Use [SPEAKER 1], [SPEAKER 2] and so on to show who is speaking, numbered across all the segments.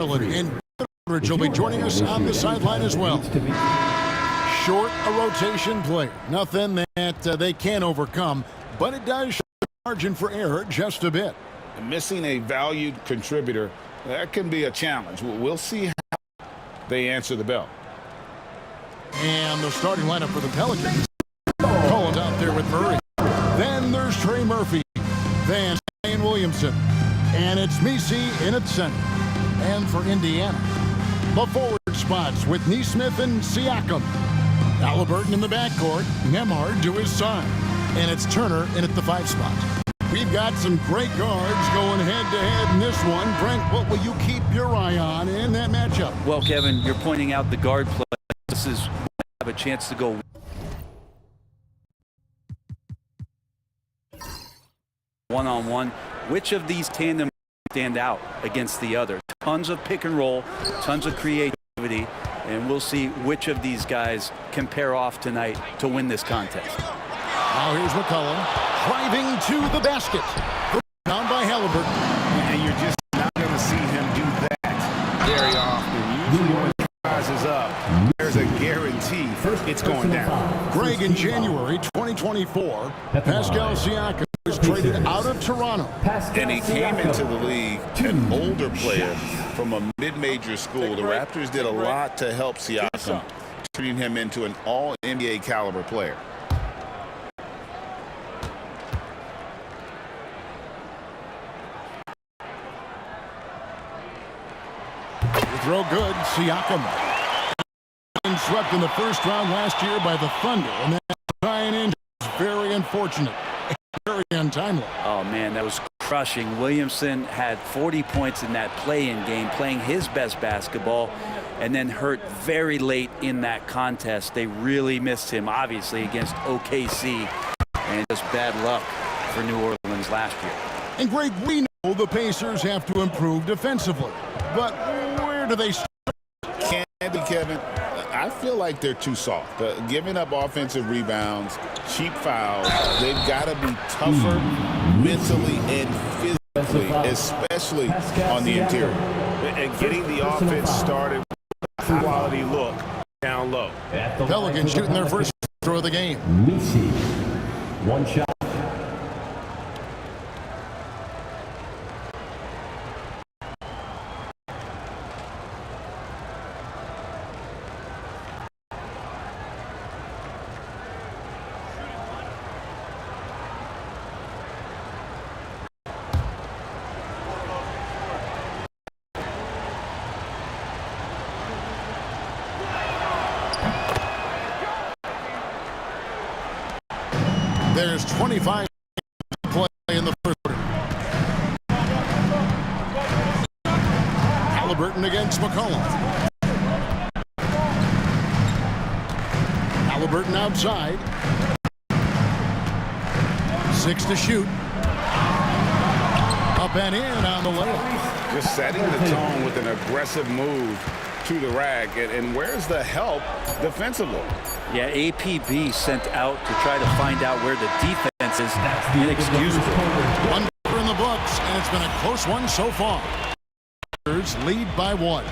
[SPEAKER 1] And will be joining us on the sideline as well. Short a rotation player. Nothing that they can't overcome, but it does show the margin for error just a bit.
[SPEAKER 2] Missing a valued contributor, that can be a challenge. We'll see how they answer the bell.
[SPEAKER 1] And the starting lineup for the Pelicans. Collins out there with Murray. Then there's Trey Murphy. Then Zion Williamson. And it's Messi in at center. And for Indiana, the forward spots with Nesmith and Siakam. Halliburton in the backcourt. Nembhard to his side. And it's Turner in at the 5 spot. We've got some great guards going head-to-head in this one. Brent, what will you keep your eye on in that matchup?
[SPEAKER 3] Well, Kevin, you're pointing out the guard play. This is have a chance to go one-on-one. Which of these tandems stand out against the other? Tons of pick and roll, tons of creativity, and we'll see which of these guys can pair off tonight to win this contest.
[SPEAKER 1] Now here's McCollum driving to the basket. Down by Halliburton.
[SPEAKER 2] And you're just not going to see him do that very often. Usually when he rises up, there's a guarantee it's going down.
[SPEAKER 1] Greg, in January 2024, Pascal Siakam was traded out of Toronto.
[SPEAKER 2] And he came into the league an older player from a mid-major school. The Raptors did a lot to help Siakam, turning him into an all-NBA caliber player.
[SPEAKER 1] Throw good, Siakam. Swept in the first round last year by the Thunder, and that tying in is very unfortunate, very untimely.
[SPEAKER 3] Oh man, that was crushing. Williamson had 40 points in that play-in game, playing his best basketball, and then hurt very late in that contest. They really missed him, obviously, against OKC, and just bad luck for New Orleans last year.
[SPEAKER 1] And Greg, we know the Pacers have to improve defensively, but where do they start?
[SPEAKER 2] Candy, Kevin, I feel like they're too soft. Giving up offensive rebounds, cheap fouls. They've got to be tougher mentally and physically, especially on the interior. And getting the offense started with a quality look down low.
[SPEAKER 1] Pelicans shooting their first throw of the game.
[SPEAKER 4] Messi, one shot.
[SPEAKER 1] There's 25 to play in the first quarter. Halliburton against McCollum. Halliburton outside. 6 to shoot. Up and in on the layup.
[SPEAKER 2] Just setting the tone with an aggressive move to the rack. And where's the help defensively?
[SPEAKER 3] Yeah, APB sent out to try to find out where the defense is. Inexcusable.
[SPEAKER 1] One in the books, and it's been a close one so far. Lead by 1.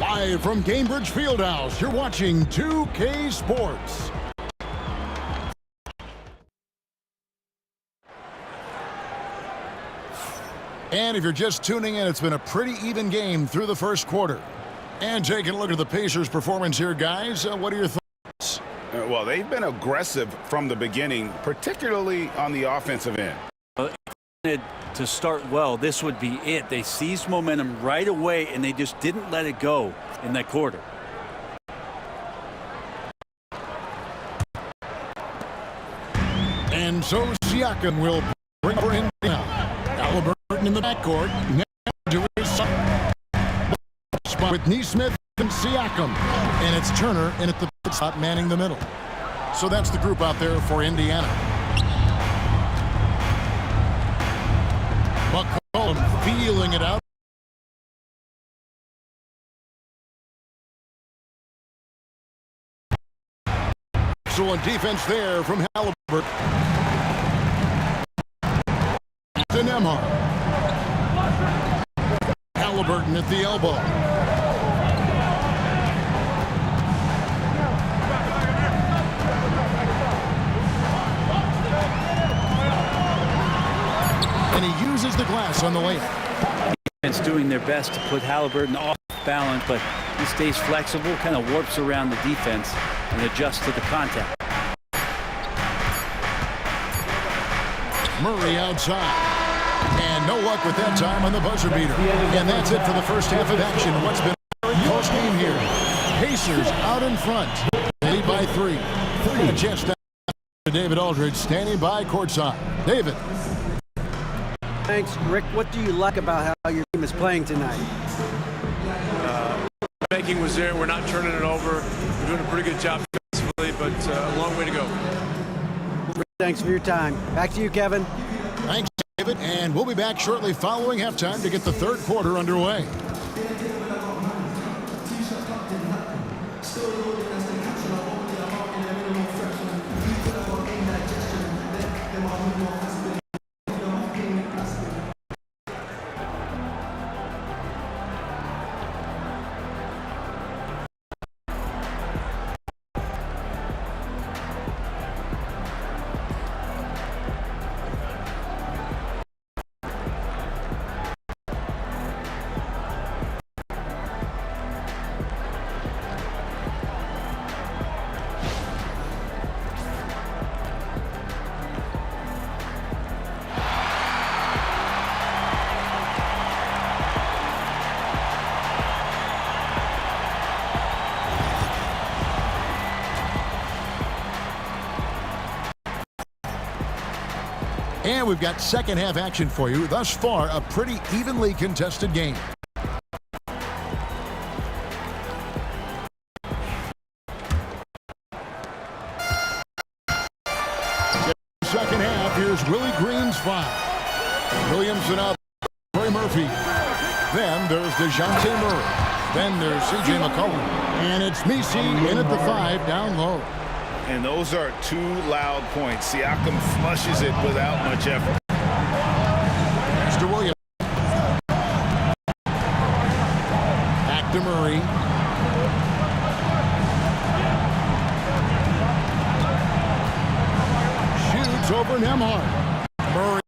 [SPEAKER 1] Live from Cambridge Fieldhouse, you're watching 2K Sports. And if you're just tuning in, it's been a pretty even game through the first quarter. And taking a look at the Pacers' performance here, guys, what are your thoughts?
[SPEAKER 2] Well, they've been aggressive from the beginning, particularly on the offensive end.
[SPEAKER 3] To start well, this would be it. They seized momentum right away, and they just didn't let it go in that quarter.
[SPEAKER 1] And so Siakam will bring for him down. Halliburton in the backcourt. Now to his side. Spot with Nesmith and Siakam. And it's Turner in at the spot manning the middle. So that's the group out there for Indiana. McCollum feeling it out. Excellent defense there from Halliburton. To Nembhard. Halliburton at the elbow. And he uses the glass on the layup.
[SPEAKER 3] Defense doing their best to put Halliburton off balance, but he stays flexible, kind of warps around the defense and adjusts to the contact.
[SPEAKER 1] Murray outside. And no luck with that time on the buzzer beater. And that's it for the first half of action. What's been a very close game here. Pacers out in front. They lead by 3. And a chance to David Aldridge standing by courtside. David.
[SPEAKER 5] Thanks, Rick. What do you like about how your team is playing tonight?
[SPEAKER 6] Making was there. We're not turning it over. We're doing a pretty good job defensively, but a long way to go.
[SPEAKER 5] Thanks for your time. Back to you, Kevin.
[SPEAKER 1] Thanks, David. And we'll be back shortly following halftime to get the third quarter underway. And we've got second half action for you. Thus far, a pretty evenly contested game. Second half, here's Willie Green's 5. Williamson out, Trey Murphy. Then there's DeJounte Murray. Then there's C.J. McCollum. And it's Messi in at the 5 down low.
[SPEAKER 2] And those are 2 loud points. Siakam flushes it without much effort.
[SPEAKER 1] Mr. Williams. Back to Murray. Shoots over Nembhard. Murray.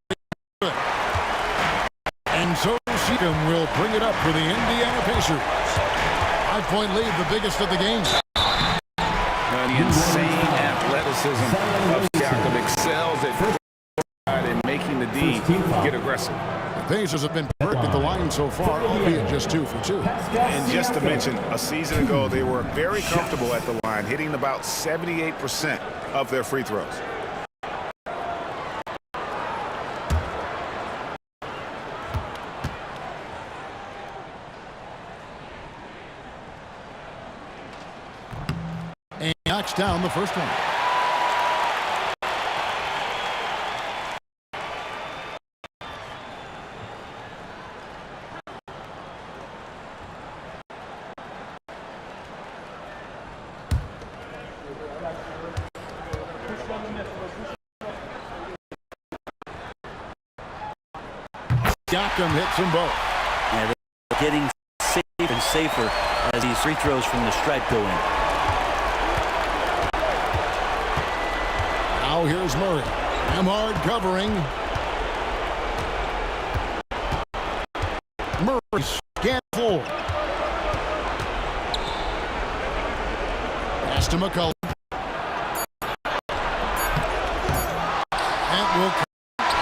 [SPEAKER 1] And so Siakam will bring it up for the Indiana Pacers. 5-point lead, the biggest of the game.
[SPEAKER 2] The insane athleticism of Siakam excels at making the D get aggressive.
[SPEAKER 1] The Pacers have been perfect at the line so far, albeit just 2 for 2.
[SPEAKER 2] And just to mention, a season ago, they were very comfortable at the line, hitting about 78% of their free throws.
[SPEAKER 1] And knocks down the first one. Siakam hits them both.
[SPEAKER 3] Yeah, they're getting safer and safer as these free throws from the stripe go in.
[SPEAKER 1] Now here's Murray. Nembhard covering. Murray scan forward. Pass to McCollum.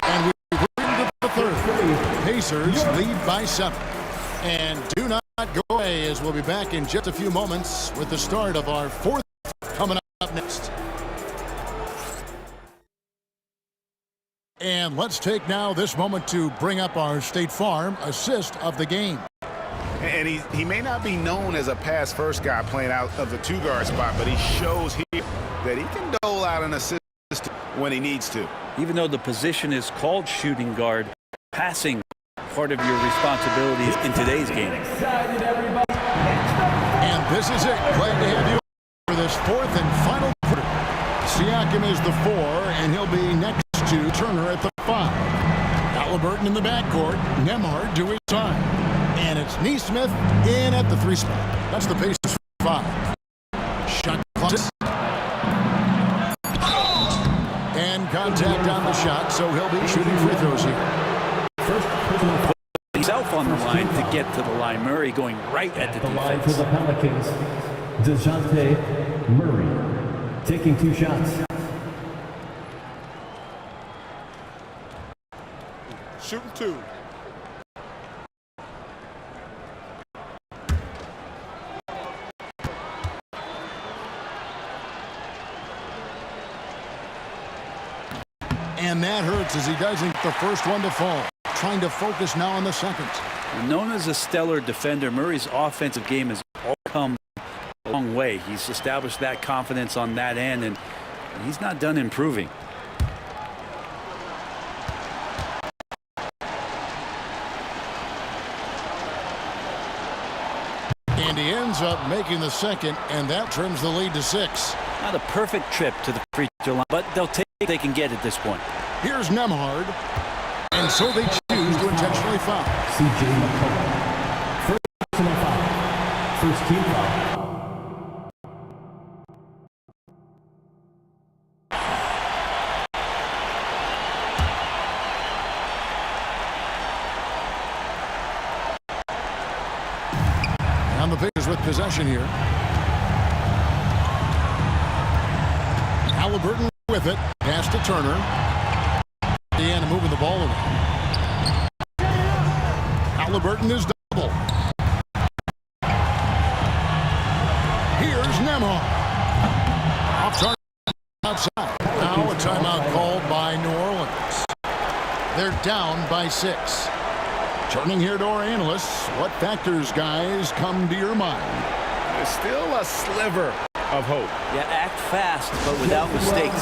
[SPEAKER 1] And we bring to the third. Pacers lead by 7. And do not go away, as we'll be back in just a few moments with the start of our fourth coming up next. And let's take now this moment to bring up our State Farm assist of the game.
[SPEAKER 2] And he may not be known as a pass-first guy playing out of the 2-guard spot, but he shows here that he can dole out an assist when he needs to.
[SPEAKER 3] Even though the position is called shooting guard, passing part of your responsibilities in today's game.
[SPEAKER 1] And this is it. Glad to have you for this fourth and final quarter. Siakam is the 4, and he'll be next to Turner at the 5. Halliburton in the backcourt. Nembhard to his side. And it's It's Neesmith in at the 3 spot. That's the Pacers 5. Shot clock. And contact on the shot, so he'll be shooting free throws here.
[SPEAKER 3] Himself on the line to get to the line. Murray going right at the
[SPEAKER 4] line
[SPEAKER 3] defense.
[SPEAKER 4] for the Pelicans, DeJounte Murray taking 2 shots.
[SPEAKER 2] Shooting 2.
[SPEAKER 1] And that hurts as he doesn't get the first one to fall. Trying to focus now on the second.
[SPEAKER 3] Known as a stellar defender, Murray's offensive game has all come a long way. He's established that confidence on that end, and he's not done improving.
[SPEAKER 1] And he ends up making the second, and that trims the lead to 6.
[SPEAKER 3] Not a perfect trip to the free throw line, but they'll take what they can get at this point.
[SPEAKER 1] Here's Nembhard. And so they choose to intentionally foul.
[SPEAKER 4] C.J. McCollum. First personal foul. First team foul.
[SPEAKER 1] And the Pacers with possession here. Halliburton with it. Pass to Turner. Indiana moving the ball around. Halliburton is double. Here's Nembhard. Off target outside. Now a timeout called by New Orleans. They're down by 6. Turning here to our analysts, what factors, guys, come to your mind?
[SPEAKER 2] There's still a sliver of hope.
[SPEAKER 3] Yeah, act fast, but without mistakes.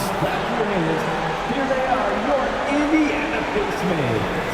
[SPEAKER 4] Here they are, your Indiana Pacers.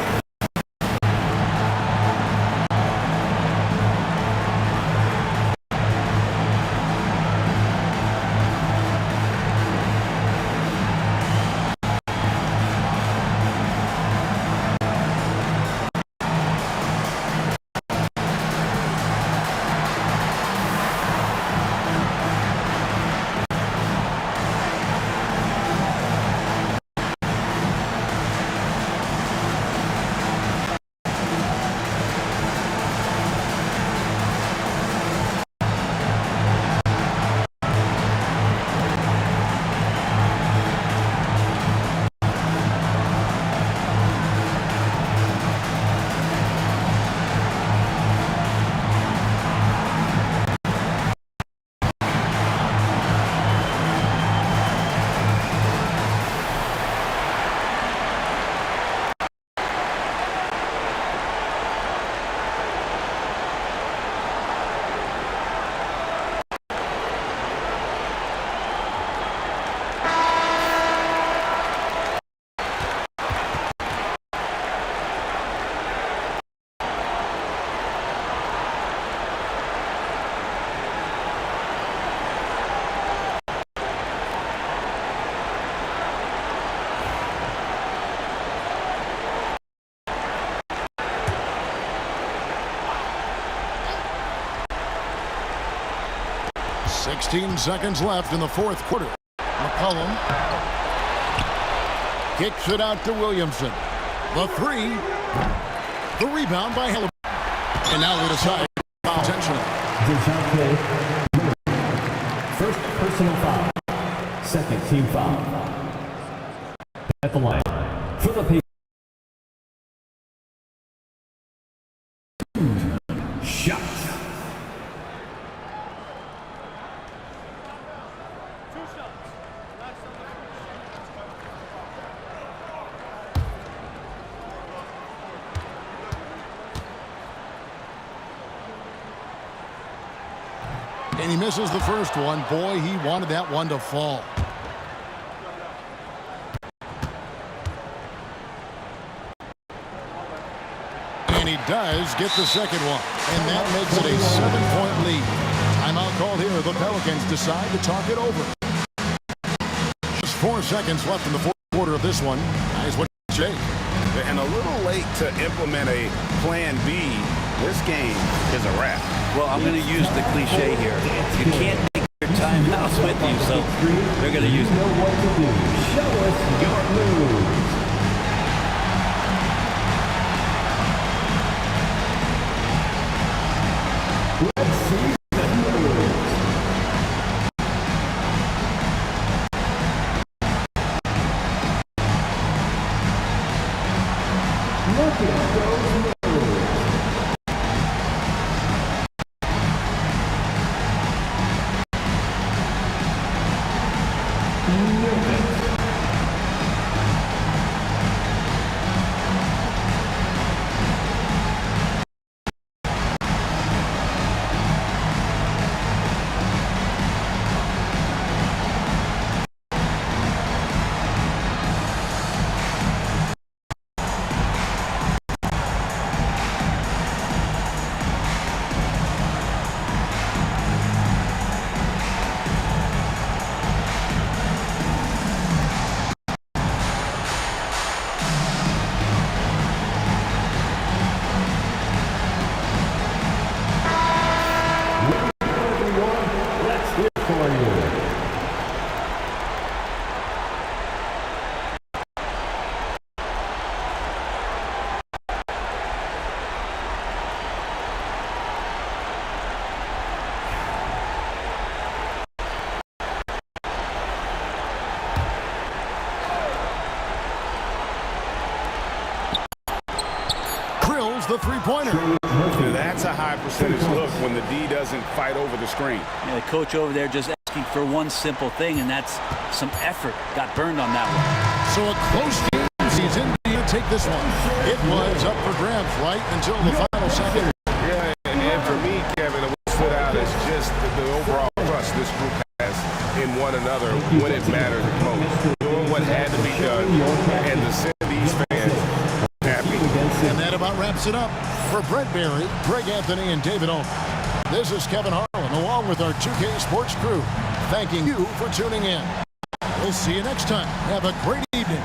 [SPEAKER 1] Sixteen seconds left in the fourth quarter. McCollum kicks it out to Williamson. The 3. The rebound by Halliburton. And now we decide foul intentional.
[SPEAKER 4] DeJounte first personal foul. Second team foul. At the line for the Pacers. Shot.
[SPEAKER 1] And he misses the first one. Boy, he wanted that one to fall. And he does get the second one. And that makes it a 7-point lead. Timeout called here. The Pelicans decide to talk it over. Just 4 seconds left in the fourth quarter of this one. Guys, what do you say?
[SPEAKER 2] And a little late to implement a plan B this game is a wrap.
[SPEAKER 3] Well, I'm going to use the cliche here. You can't take your timeouts with you, so they're going to use it.
[SPEAKER 4] Know what to do. Show us your moves. Let's see the moves. Look at those moves. Let's hear for you.
[SPEAKER 1] Drills the three-pointer.
[SPEAKER 2] That's a high percentage look when the D doesn't fight over the screen.
[SPEAKER 3] Yeah, the coach over there just asking for one simple thing, and that's some effort. Got burned on that one.
[SPEAKER 1] So a close game. He's in to take this one. It was up for grabs right until the final second.
[SPEAKER 2] Yeah, and for me, Kevin, what stood out is just the overall trust this group has in one another when it mattered the most. Doing what had to be done, and to send these fans happy.
[SPEAKER 1] And that about wraps it up. For Brent Berry, Greg Anthony, and David Owen, this is Kevin Harlan along with our 2K Sports crew, thanking you for tuning in. We'll see you next time. Have a great evening.